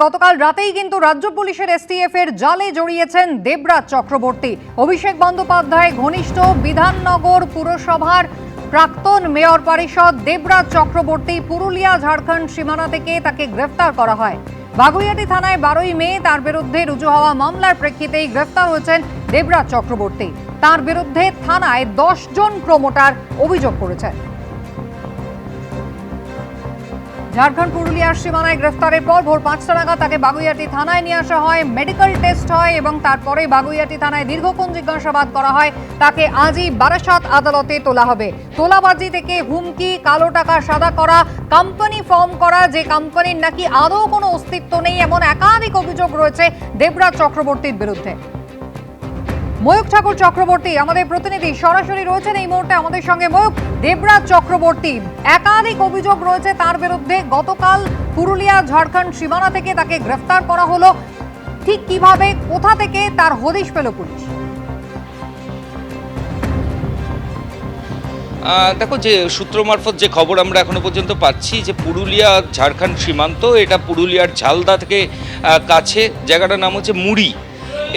গতকাল রাতেই কিন্তু রাজ্য পুলিশের এসটিএফ এর জালে জড়িয়েছেন দেবরাজ চক্রবর্তী। অভিষেক বন্দ্যোপাধ্যায় ঘনিষ্ঠ বিধাননগর পুরসভার প্রাক্তন মেয়র পরিষদ দেবরাজ চক্রবর্তী পুরুলিয়া ঝাড়খণ্ড সীমানা থেকে তাকে গ্রেফতার করা হয়। বাগুইআটি থানায় 12ই মে তার বিরুদ্ধে রুজু হওয়া মামলার প্রেক্ষিতেই গ্রেফতার হয়েছেন দেবরাজ চক্রবর্তী। তার বিরুদ্ধে থানায় 10 জন প্রমোটার অভিযোগ করেছেন। ঝাড়খণ্ড পুরুলিয়ার সীমানায় গ্রেফতারের পর ভোর 5টা নাগাদ তাকে বাগুইআটি থানায় নিয়ে আসা হয়, মেডিকেল টেস্ট হয় এবং তারপরে বাগুইআটি থানায় দীর্ঘক্ষণ জিজ্ঞাসাবাদ করা হয়। তাকে আজই বারাসাত আদালতে তোলা হবে। তোলাবাজি থেকে হুমকি, কালো টাকা সাদা করা, কোম্পানি ফর্ম করা, যে কোম্পানির নাকি আদৌ কোনো অস্তিত্ব নেই, এমন একাধিক অভিযোগ রয়েছে দেবরাজ চক্রবর্তীর বিরুদ্ধে। ময়ূক ঠাকুর চক্রবর্তী আমাদের প্রতিনিধি সরাসরি রয়েছেন এই মুহূর্তে আমাদের সঙ্গে। ময়ূক, দেবরাজ চক্রবর্তী একাধিক অভিযোগ রয়েছে তার বিরুদ্ধে। গতকাল পুরুলিয়া ঝাড়খণ্ড সীমানা থেকে তাকে গ্রেফতার করা হলো, ঠিক কিভাবে, কোথা থেকে তার হদিশ পেল পুলিশ? দেখো, যে সূত্র মারফত যে খবর আমরা এখনো পর্যন্ত পাচ্ছি যে পুরুলিয়া ঝাড়খণ্ড সীমান্ত, এটা পুরুলিয়ার ঝালদা থেকে কাছে, জায়গাটার নাম হচ্ছে মুড়ি।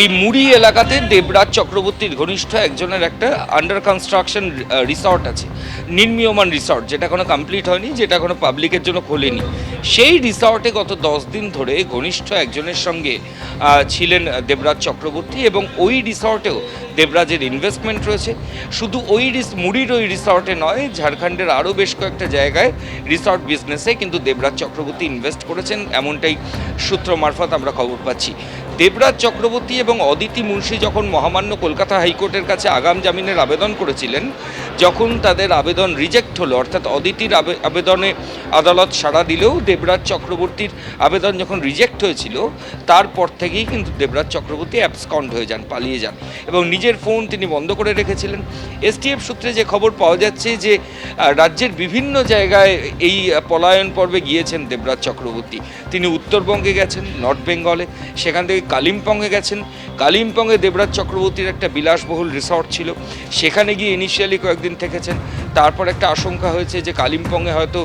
এই মুড়ি এলাকাতে দেবরাজ চক্রবর্তীর ঘনিষ্ঠ একজনের একটা আন্ডার কনস্ট্রাকশন রিসর্ট আছে, নির্মীয়মান রিসর্ট, যেটা কোনো কমপ্লিট হয়নি, যেটা কোনো পাবলিকের জন্য খোলেনি। সেই রিসর্টে গত 10 দিন ধরে ঘনিষ্ঠ একজনের সঙ্গে ছিলেন দেবরাজ চক্রবর্তী এবং ওই রিসর্টেও দেবরাজের ইনভেস্টমেন্ট রয়েছে। শুধু মুড়ির ওই রিসর্টে নয়, ঝাড়খণ্ডের আরও বেশ কয়েকটা জায়গায় রিসর্ট বিজনেসে কিন্তু দেবরাজ চক্রবর্তী ইনভেস্ট করেছেন, এমনটাই সূত্র মারফত আমরা খবর পাচ্ছি। দেবরাজ চক্রবর্তী এবং অদিতি মুন্সি যখন মহামান্য কলকাতা হাইকোর্টের কাছে আগাম জামিনের আবেদন করেছিলেন, যখন তাদের আবেদন রিজেক্ট হলো, অর্থাৎ অদিতির আবেদনে আদালত সাড়া দিলেও দেবরাজ চক্রবর্তীর আবেদন যখন রিজেক্ট হয়েছিল, তারপর থেকেই কিন্তু দেবরাজ চক্রবর্তী অ্যাবসকন্ড হয়ে যান, পালিয়ে যান এবং নিজের ফোন তিনি বন্ধ করে রেখেছিলেন। এসটিএফ সূত্রে যে খবর পাওয়া যাচ্ছে যে রাজ্যের বিভিন্ন জায়গায় এই পলায়ন পর্বে গিয়েছেন দেবরাজ চক্রবর্তী। তিনি উত্তরবঙ্গে গেছেন, নর্থ বেঙ্গলে, সেখান থেকে কালিম্পংয়ে গেছেন। কালিম্পংয়ে দেবরাজ চক্রবর্তীর একটা বিলাসবহুল রিসর্ট ছিল, সেখানে গিয়ে ইনিশিয়ালি কয়েকদিন থেকেছেন। তারপর একটা আশঙ্কা হয়েছে যে কালিম্পংয়ে হয়তো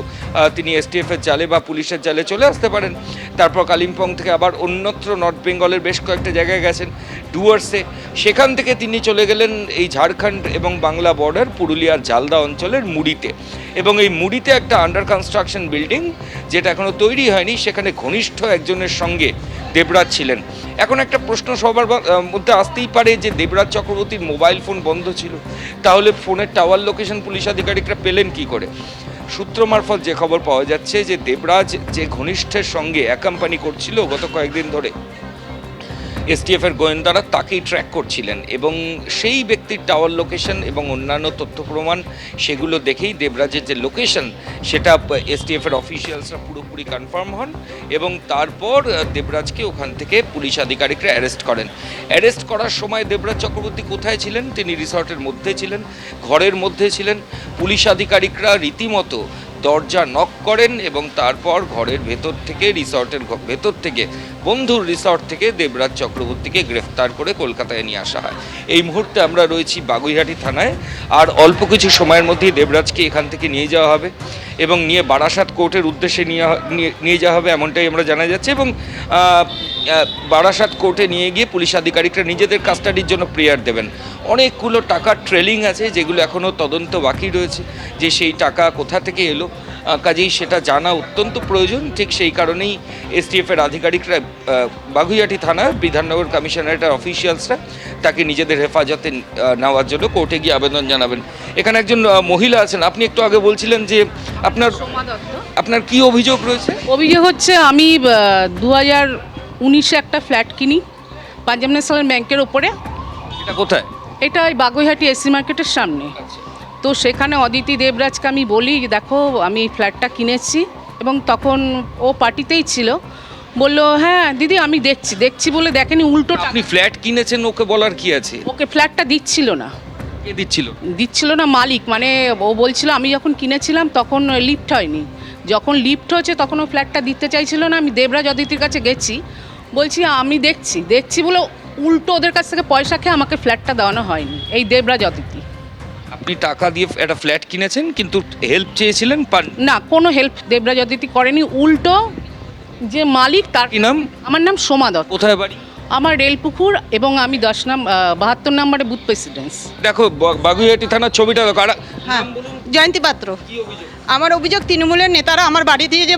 তিনি এসটিএফের জালে বা পুলিশের জালে চলে আসতে পারেন। তারপর কালিম্পং থেকে আবার অন্যত্র নর্থ বেঙ্গলের বেশ কয়েকটা জায়গায় গেছেন, ডুয়ার্সে। সেখান থেকে তিনি চলে গেলেন এই ঝাড়খণ্ড এবং বাংলা বর্ডার পুরুলিয়ার ঝালদা অঞ্চলের মুড়িতে। এবং এই মুড়িতে একটা আন্ডার কনস্ট্রাকশন বিল্ডিং, যেটা এখনও তৈরি হয়নি, সেখানে ঘনিষ্ঠ একজনের সঙ্গে দেবরাজ ছিলেন। এখন একটা প্রশ্ন সবার মধ্যে আসতেই পারে যে দেবরাজ চক্রবর্তীর মোবাইল ফোন বন্ধ ছিল, তাহলে ফোনের টাওয়ার লোকেশন পুলিশ আধিকারিকরা পেলেন কী করে? সূত্র মারফত যে খবর পাওয়া যাচ্ছে যে দেবরাজ যে ঘনিষ্ঠের সঙ্গে অ্যাকাম্পানি করছিল গত কয়েকদিন ধরে, এসটিএফের গোয়েন্দারা তাকেই ট্র্যাক করছিলেন এবং সেই ব্যক্তির টাওয়ার লোকেশন এবং অন্যান্য তথ্য প্রমাণ, সেগুলো দেখেই দেবরাজের যে লোকেশন সেটা এসটিএফের অফিসিয়ালসরা পুরোপুরি কনফার্ম হন এবং তারপর দেবরাজকে ওখান থেকে পুলিশ আধিকারিকরা অ্যারেস্ট করেন। অ্যারেস্ট করার সময় দেবরাজ চক্রবর্তী কোথায় ছিলেন? তিনি রিসর্টের মধ্যে ছিলেন, ঘরের মধ্যে ছিলেন। পুলিশ আধিকারিকরা রীতিমতো দরজা নক করেন এবং তারপর ঘরের ভেতর থেকে, রিসর্টের ভেতর থেকে, বন্ধুর রিসর্ট থেকে দেবরাজ চক্রবর্তীকে গ্রেফতার করে কলকাতায় নিয়ে আসা হয়। এই মুহূর্তে আমরা রয়েছি বাগুইআটি থানায়, আর অল্প কিছু সময়ের মধ্যেই দেবরাজকে এখান থেকে নিয়ে যাওয়া হবে এবং নিয়ে বারাসাত কোর্টের উদ্দেশ্যে নিয়ে যাওয়া হবে, এমনটাই আমরা জানা যাচ্ছে। এবং বারাসাত কোর্টে নিয়ে গিয়ে পুলিশ আধিকারিকরা নিজেদের কাস্টাডির জন্য প্রেয়ার দেবেন। অনেকগুলো টাকার ট্রেলিং আছে, যেগুলো এখনও তদন্ত বাকি রয়েছে, যে সেই টাকা কোথা থেকে এলো, কাজেই সেটা জানা অত্যন্ত প্রয়োজন। ঠিক সেই কারণেই এসটিএফের আধিকারিকরা বাগুইআটি থানার বিধাননগর কমিশনারেটের অফিসিয়ালসরা তাকে নিজেদের হেফাজতে নেওয়ার জন্য কোর্টে গিয়ে আবেদন জানাবেন। এখানে একজন মহিলা আছেন, আপনি একটু আগে বলছিলেন যে আপনার কি অভিযোগ রয়েছে? অভিযোগ হচ্ছে আমি 2019-এ একটা ফ্ল্যাট কিনি পাঞ্জাব ন্যাশনাল ব্যাংকের ওপরে। এটা কোথায়? এটা ওই বাগুইআটি এসি মার্কেটের সামনে। তো সেখানে অদিতি দেবরাজকে আমি বলি যে দেখো আমি ফ্ল্যাটটা কিনেছি, এবং তখন ও পার্টিতেই ছিল। বললো হ্যাঁ দিদি আমি দেখছি বলে দেখেনি, উল্টো। আপনি ফ্ল্যাট কিনেছেন, ওকে বলার কি আছে? ওকে ফ্ল্যাটটা দিচ্ছিল না। কে দিচ্ছিল না মালিক, মানে ও বলছিল আমি যখন কিনেছিলাম তখন লিফট হয়নি, যখন লিফট হয়েছে তখন ও ফ্ল্যাটটা দিতে চাইছিল না। আমি দেবরাজ অদিতির কাছে গেছি, বলছি আমি দেখছি বলে উল্টো ওদের কাছ থেকে পয়সা খেয়ে আমাকে ফ্ল্যাটটা দেওয়ানো হয়নি। এই দেবরাজ অদিতি। আপনি টাকা দিয়ে একটা ফ্ল্যাট কিনেছেন, কিন্তু হেল্প চেয়েছিলেন, না কোনো হেল্প দেবরাজ অদিতি করেনি, উল্টো যে মালিক তার কি নাম? আমার নাম সোমা দত্ত। কোথায় বাড়ি? আমার রেলপুকুর এবং আমি 72 নম্বরে বুথ প্রেসিডেন্স। দেখো বাগুইআটি থানার ছবিটা দেখো। হ্যাঁ, জয়ন্তী পাত্র। কি অভিযোগ? আমার অভিযোগ তৃণমূলের নেতারা আমার বাড়ি দিয়ে যে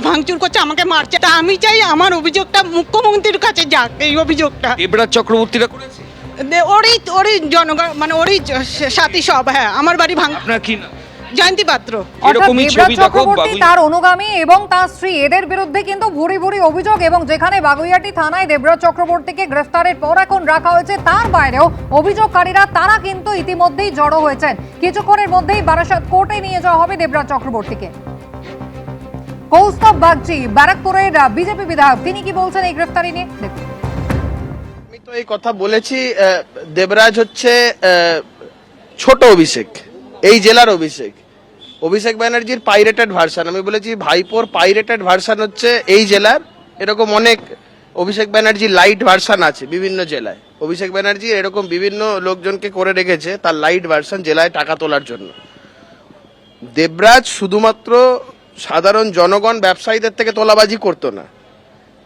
ভাঙচুর করছে, আমাকে মারছে। তা আমি চাই আমার অভিযোগটা মুখ্যমন্ত্রীর কাছে যাক, এই অভিযোগটা। দেবরাজ চক্রবর্তীরা করেছে? ওরই জনগণ, মানে ওরই সাথী সব। হ্যাঁ, আমার বাড়ি আপনার কি নাম? জয়ন্তী পাত্র। এরকমই অর্থাৎ ছবি দেবরাজ দেখো চক্রবর্তী, তার অনুগামী এবং তার স্ত্রী, এদের বিরুদ্ধে কিন্তু ভুরি ভুরি অভিযোগ। এবং যেখানে বাগুইআটি থানায় দেবরাজ চক্রবর্তীকে গ্রেফতারের পর এখন রাখা হয়েছে, তার বাইরেও অভিযোগকারীরা তারা কিন্তু ইতিমধ্যেই জড়ো হয়েছেন। কিছুক্ষণের মধ্যেই বারাসাত কোর্টে নিয়ে যাওয়া হবে দেবরাজ চক্রবর্তীকে। কৌস্তব বাগচি ব্যারাকপুরের বিজেপি বিধায়ক, তিনি কি বলছেন এই গ্রেফতারি নিয়ে দেখুন। আমি তো এই কথা বলেছি, দেবরাজ হচ্ছে ছোট অভিষেক, এই জেলার অভিষেক ব্যানার্জির পাইরেটেড ভার্সন। আমি বলেছি ভাইপোর পাইরেটেড ভার্সন হচ্ছে এই জেলার। এরকম অনেক অভিষেক ব্যানার্জির লাইট ভার্সন আছে বিভিন্ন জেলায়। অভিষেক ব্যানার্জি এরকম বিভিন্ন লোকজনকে করে রেখেছে তার লাইট ভার্সন জেলায় টাকা তোলার জন্য। দেবরাজ শুধুমাত্র সাধারণ জনগণ ব্যবসায়ীদের থেকে তোলাবাজি করতো না,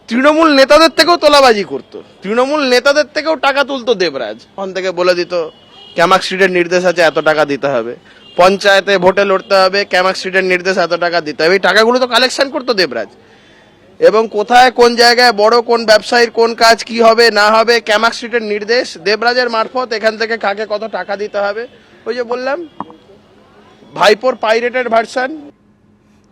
তৃণমূল নেতাদের থেকেও তোলাবাজি করতো। তৃণমূল নেতাদের থেকেও টাকা তুলতো দেবরাজ। ওখান থেকে বলে দিত ক্যামাক স্ট্রিটের নির্দেশ আছে, এত টাকা দিতে হবে, পঞ্চায়েতে ভোটে লড়তে হবে, ক্যামাক স্ট্রিটের নির্দেশ এত টাকা দিতে হবে। এই টাকাগুলো তো কালেকশন করতো দেবরাজ। এবং কোথায় কোন জায়গায় বড় কোন ব্যবসায়ীর কোন কাজ কি হবে না হবে, ক্যামাক স্ট্রিটের নির্দেশ দেবরাজের মারফত এখান থেকে কাকে কত টাকা দিতে হবে। ওই যে বললাম ভাইপোর পাইরেটেড ভার্সন।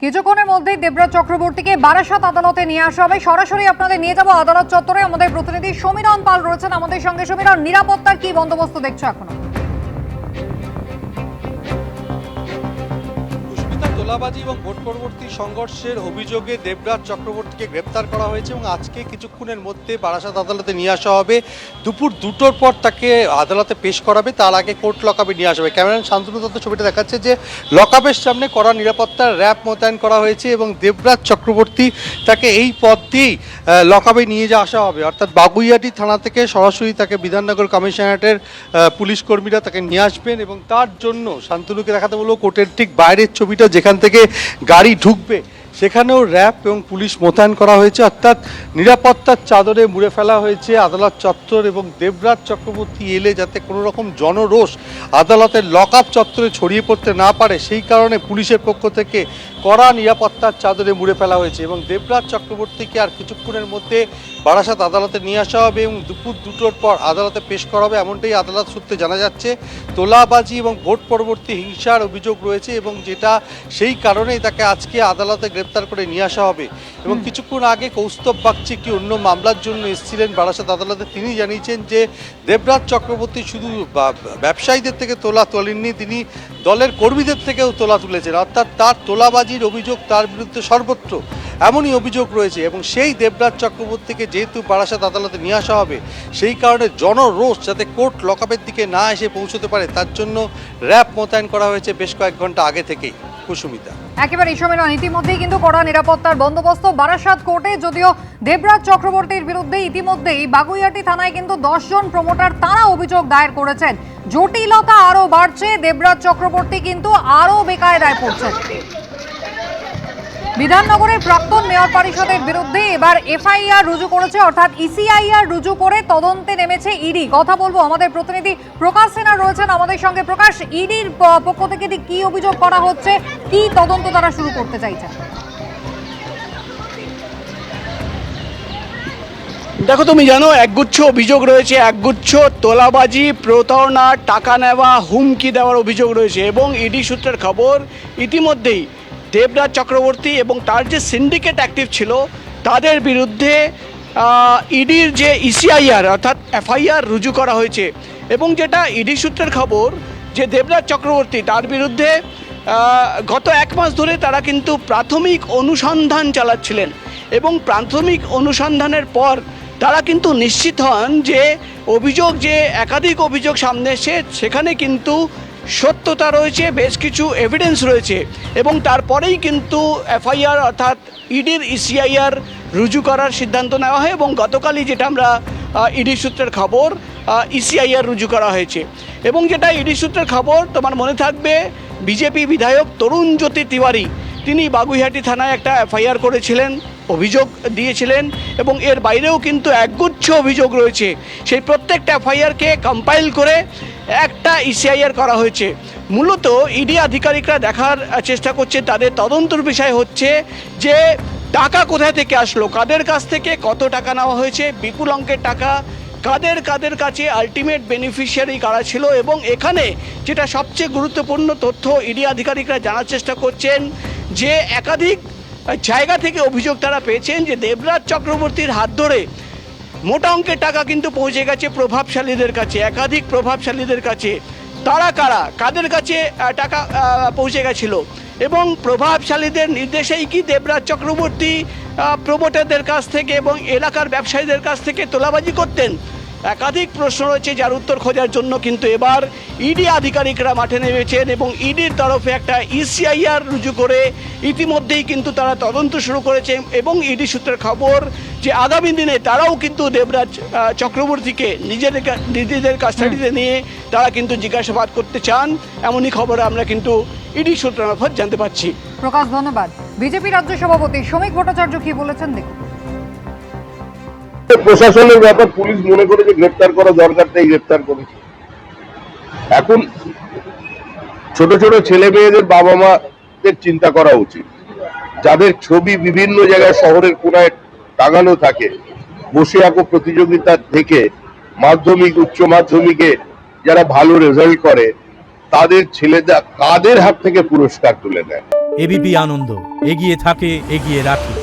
কিছুক্ষণের মধ্যেই দেবরাজ চক্রবর্তীকে বারাসাত আদালতে নিয়ে আসা হবে। সরাসরি আপনাদের নিয়ে যাব আদালত চত্বরে। আমাদের প্রতিনিধি সমীরণ পাল রয়েছেন আমাদের সঙ্গে। সমীরণ, নিরাপত্তার কি বন্দোবস্ত দেখছো এখনো? তোলাবাজি এবং ভোট পরবর্তী সংঘর্ষের অভিযোগে দেবরাজ চক্রবর্তীকে গ্রেপ্তার করা হয়েছে এবং আজকে কিছুক্ষণের মধ্যে বারাসাত আদালতে নিয়ে আসা হবে। দুপুর 2টোর পর তাকে আদালতে পেশ করাবে, তার আগে কোর্ট লকআপে নিয়ে আসা হবে। ক্যামেরাম্যান শান্তনু দত্ত ছবিটা দেখাচ্ছে যে লকআপের সামনে কড়া নিরাপত্তার র্যাব মোতায়েন করা হয়েছে এবং দেবরাজ চক্রবর্তী তাকে এই পথ দিয়েই লকআপে নিয়ে যাওয়া আসা হবে। অর্থাৎ বাগুইআটি থানা থেকে সরাসরি তাকে বিধাননগর কমিশনারেটের পুলিশ কর্মীরা তাকে নিয়ে আসবেন এবং তার জন্য শান্তনুকে দেখাতে বলবো কোর্টের ঠিক বাইরের ছবিটা, যেখান থেকে গাড়ি ঢুকবে সেখানেও র্যাব এবং পুলিশ মোতায়েন করা হয়েছে। অর্থাৎ নিরাপত্তার চাদরে মুড়ে ফেলা হয়েছে আদালত চত্বর এবং দেবরাজ চক্রবর্তী এলে যাতে কোনো রকম জনরোষ আদালতের লকআপ চত্বরে ছড়িয়ে পড়তে না পারে, সেই কারণে পুলিশের পক্ষ থেকে কড়া নিরাপত্তার চাদরে মুড়ে ফেলা হয়েছে। এবং দেবরাজ চক্রবর্তীকে আর কিছুক্ষণের মধ্যে বারাসাত আদালতে নিয়ে আসা হবে এবং দুপুর 2টোর পর আদালতে পেশ করা হবে, এমনটাই আদালত সূত্রে জানা যাচ্ছে। তোলাবাজি এবং ভোট পরবর্তী হিংসার অভিযোগ রয়েছে এবং যেটা সেই কারণেই তাকে আজকে আদালতে গ্রেপ্তার করে নিয়ে আসা হবে। এবং কিছুক্ষণ আগে কৌস্তব বাগচি একটি অন্য মামলার জন্য এসেছিলেন বারাসাত আদালতে। তিনি জানিয়েছেন যে দেবরাজ চক্রবর্তী শুধু ব্যবসায়ীদের থেকে তোলা তোলেননি, তিনি দলের কর্মীদের থেকেও তোলা তুলেছেন। অর্থাৎ তার তোলাবাজির অভিযোগ তার বিরুদ্ধে সর্বত্র এমনই অভিযোগ রয়েছে। এবং সেই দেবরাজ চক্রবর্তীকে যেহেতু বারাসাত আদালতে নিয়ে আসা হবে, সেই কারণে জনরোষ যাতে কোর্ট লকআপের দিকে না এসে পৌঁছতে পারে তার জন্য র্যাব মোতায়েন করা হয়েছে বেশ কয়েক ঘন্টা আগে থেকেই। কুসুমিতা, একেবারে সমীরণ, ইতিমধ্যেই কিন্তু কড়া নিরাপত্তার বন্দোবস্ত বারাসাত কোর্টে। যদিও দেবরাজ চক্রবর্তীর বিরুদ্ধে ইতিমধ্যেই বাগুইআটি থানায় কিন্তু 10 জন প্রমোটার তারা অভিযোগ দায়ের করেছেন। জটিলতা আরো বাড়ছে, দেবরাজ চক্রবর্তী কিন্তু আরো বেকায়দায় পড়ছেন। বিধাননগরের প্রাক্তন মেয়র পরিষদের বিরুদ্ধে এবার এফআইআর রুজু করেছে, অর্থাৎ ইসিআইআর রুজু করে তদন্তে নেমেছে ইডি। কথা বলবো, আমাদের প্রতিনিধি প্রকাশ সিনহা রয়েছেন আমাদের সঙ্গে। প্রকাশ, ইডির পক্ষ থেকে কি অভিযোগ করা হচ্ছে, কি তদন্ত তারা শুরু করতে চাইছেন? দেখো, তুমি জানো একগুচ্ছ অভিযোগ রয়েছে, একগুচ্ছ তোলাবাজি, প্রতারণা, টাকা নেওয়া, হুমকি দেওয়ার অভিযোগ রয়েছে। এবং ইডি সূত্রের খবর ইতিমধ্যেই দেবরাজ চক্রবর্তী এবং তার যে সিন্ডিকেট অ্যাক্টিভ ছিল তাদের বিরুদ্ধে ইডির যে ইসিআইআর অর্থাৎ এফআইআর রুজু করা হয়েছে। এবং যেটা ইডি সূত্রের খবর যে দেবরাজ চক্রবর্তী তার বিরুদ্ধে গত 1 মাস ধরে তারা কিন্তু প্রাথমিক অনুসন্ধান চালাচ্ছিলেন এবং প্রাথমিক অনুসন্ধানের পর তারা কিন্তু নিশ্চিত হন যে অভিযোগ, যে একাধিক অভিযোগ সামনে এসে সেখানে কিন্তু সত্যতা রয়েছে, বেশ কিছু এভিডেন্স রয়েছে। এবং তারপরেই কিন্তু এফআইআর অর্থাৎ ইডির ইসিআইআর রুজু করার সিদ্ধান্ত নেওয়া হয় এবং গতকালই যেটা আমরা ইডি সূত্রের খবর ইসিআইআর রুজু করা হয়েছে। এবং যেটা ইডি সূত্রের খবর, তোমার মনে থাকবে বিজেপি বিধায়ক তরুণ জ্যোতি তিওয়ারি তিনি বাগুইআটি থানায় একটা এফআইআর করেছিলেন অভিযোগ দিয়েছিলেন এবং এর বাইরেও কিন্তু একগুচ্ছ অভিযোগ রয়েছে। সেই প্রত্যেকটা এফআইআরকে কম্পাইল করে একটা ইসিআইআর করা হয়েছে। মূলত ইডি আধিকারিকরা দেখার চেষ্টা করছে, তাদের তদন্তর বিষয় হচ্ছে যে টাকা কোথায় থেকে আসলো, কাদের কাছ থেকে কত টাকা নেওয়া হয়েছে, বিপুল অঙ্কের টাকা কাদের কাছে আলটিমেট বেনিফিশিয়ারি কারা ছিল। এবং এখানে যেটা সবচেয়ে গুরুত্বপূর্ণ তথ্য ইডি আধিকারিকরা জানার চেষ্টা করছেন যে একাধিক জায়গা থেকে অভিযোগ তারা পেয়েছেন যে দেবরাজ চক্রবর্তীর হাত ধরে মোটা অঙ্কের টাকা কিন্তু পৌঁছে গেছে প্রভাবশালীদের কাছে, একাধিক প্রভাবশালীদের কাছে। তারা কারা, কাদের কাছে টাকা পৌঁছে গেছিল এবং প্রভাবশালীদের নির্দেশেই কি দেবরাজ চক্রবর্তী প্রমোটারদের কাছ থেকে এবং এলাকার ব্যবসায়ীদের কাছ থেকে তোলাবাজি করতেন? একাধিক প্রশ্ন রয়েছে যার উত্তর খোঁজার জন্য কিন্তু এবার ইডি আধিকারিকরা মাঠে নেমেছেন এবং ইডির তরফে একটা ইসিআইআর রুজু করে ইতিমধ্যেই কিন্তু তারা তদন্ত শুরু করেছে। এবং ইডি সূত্রের খবর যে আগামী দিনে তারাও কিন্তু দেবরাজ চক্রবর্তীকে নিজেদের কাস্টাডিতে নিয়ে তারা কিন্তু জিজ্ঞাসাবাদ করতে চান, এমনই খবর আমরা কিন্তু ইডি সূত্র মারফত জানতে পারছি। প্রকাশ, ধন্যবাদ। বিজেপি রাজ্য সভাপতি শ্রমিক ভট্টাচার্য কি বলেছেন দেখুন। প্রশাসনের ব্যাপার, পুলিশ মনে করে যে গ্রেপ্তার করা দরকার তাই গ্রেপ্তার করেছে। এখন ছোট ছোট ছেলে মেয়েদের বাবা মাদের চিন্তা করা উচিত, যাদের ছবি বিভিন্ন জায়গায় শহরের কোনায় টাঙানো থাকে। বসে আঁকো প্রতিযোগিতা থেকে মাধ্যমিক উচ্চ মাধ্যমিকে যারা ভালো রেজাল্ট করে তাদের ছেলেরা কাদের হাত থেকে পুরস্কার তুলে নেয়। এবিপি আনন্দ, এগিয়ে থাকে, এগিয়ে রাখে।